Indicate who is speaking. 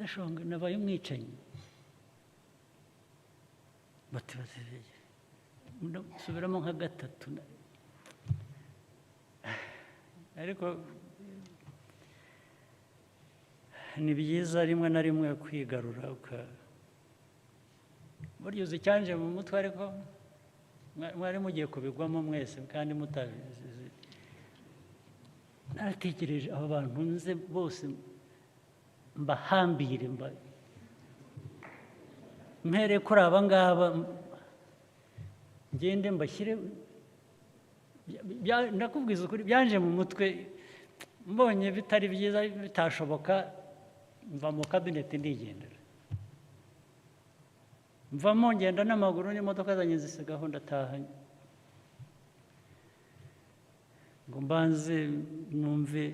Speaker 1: ndashonga nabaye umwicanyi bati subiramo nka gatatu ariko ni byiza rimwe na rimwe kwigarura burya uzi icyanje mu mutwe ariko mwari mugiye kubigwamo mwese kandi mutabizi naratekereje aba bantu nze bose mbahambire mpere kuri aba ngaba ngende mbashyire ndakubwiza ukuri byanje mu mutwe mbonye bitari byiza bitashoboka mva mu kabineti ndigendera mvamo ngenda n'amaguru n'imodoka zanjye zisigaho ndataha ngo mbanze numve